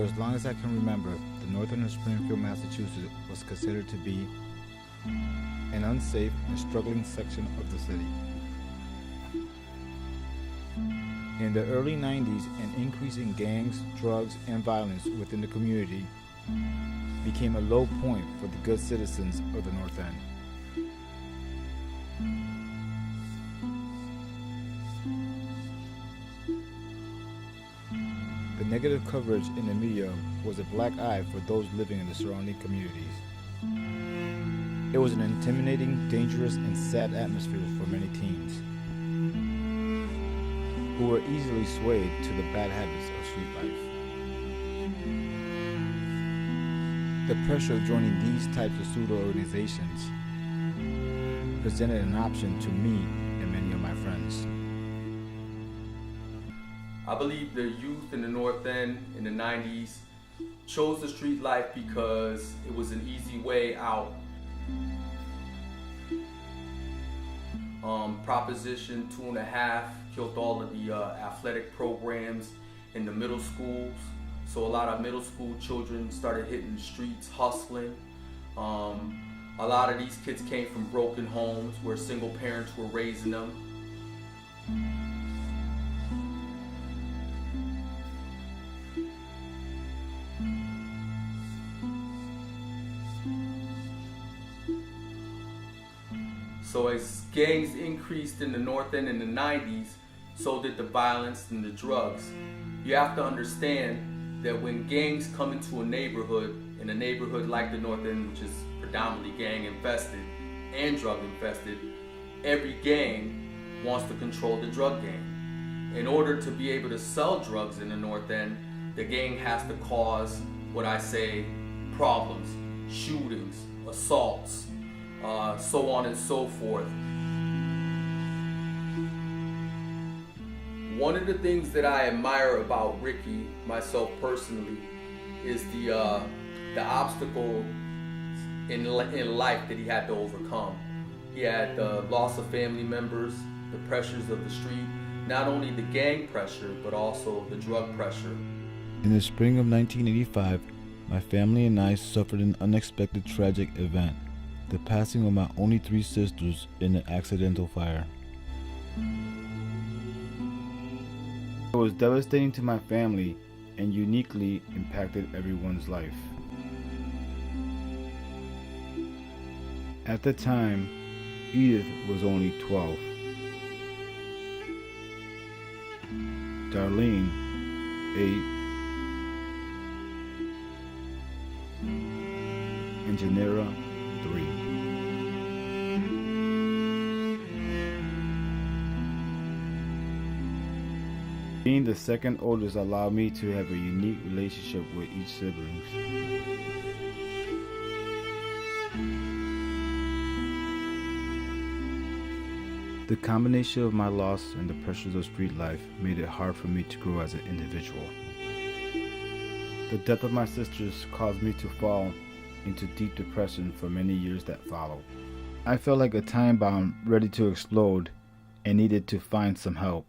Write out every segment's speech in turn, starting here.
as long as I can remember, the north end of Springfield, Massachusetts was considered to be an unsafe and struggling section of the city. In the early 90s, an increase in gangs, drugs, and violence within the community became a low point for the good citizens of the North End. The negative coverage in the media was a black eye for those living in the surrounding communities. It was an intimidating, dangerous, and sad atmosphere for many teens who were easily swayed to the bad habits of street life. The pressure of joining these types of pseudo-organizations presented an option to me and many of my friends. I believe the youth in the North End in the 90s chose the street life because it was an easy way out. Proposition 2.5 killed all of the athletic programs in the middle schools. So a lot of middle school children started hitting the streets, hustling. A lot of these kids came from broken homes where single parents were raising them. So as gangs increased in the North End in the 90s, so did the violence and the drugs. You have to understand that when gangs come into a neighborhood like the North End, which is predominantly gang infested and drug infested, every gang wants to control the drug game. In order to be able to sell drugs in the North End, the gang has to cause what I say problems, shootings, assaults, so on and so forth. One of the things that I admire about Ricky, myself personally, is the obstacle in life that he had to overcome. He had the loss of family members, the pressures of the street, not only the gang pressure, but also the drug pressure. In the spring of 1985, my family and I suffered an unexpected tragic event, the passing of my only 3 sisters in an accidental fire. It was devastating to my family and uniquely impacted everyone's life. At the time, Edith was only 12. Darlene, 8. And Janera, 3. Being the second oldest allowed me to have a unique relationship with each sibling. The combination of my loss and the pressures of street life made it hard for me to grow as an individual. The death of my sisters caused me to fall into deep depression for many years that followed. I felt like a time bomb ready to explode and needed to find some help.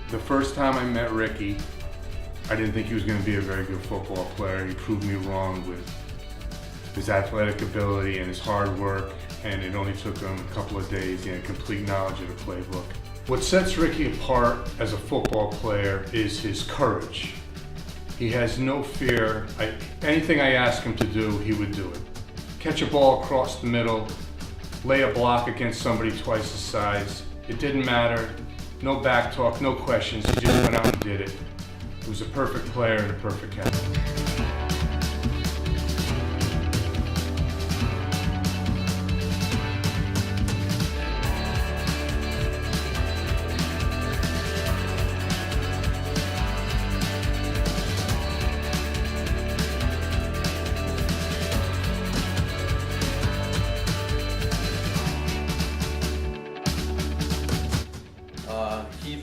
The first time I met Ricky, I didn't think he was going to be a very good football player. He proved me wrong with his athletic ability and his hard work, and it only took him a couple of days. He had complete knowledge of the playbook. What sets Ricky apart as a football player is his courage. He has no fear. Anything I ask him to do, he would do it. Catch a ball across the middle, lay a block against somebody twice his size. It didn't matter. No back talk, no questions. He just went out and did it. He was a perfect player and a perfect captain.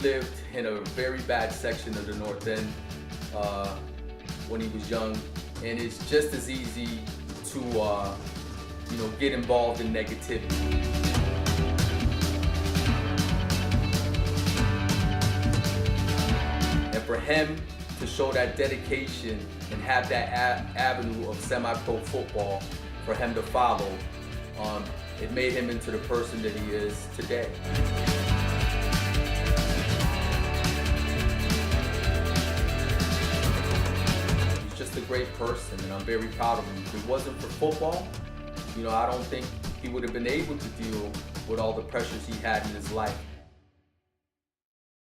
lived in a very bad section of the North End when he was young, and it's just as easy to get involved in negativity. And for him to show that dedication and have that avenue of semi-pro football for him to follow, it made him into the person that he is today. He's just a great person, and I'm very proud of him. If it wasn't for football, I don't think he would have been able to deal with all the pressures he had in his life.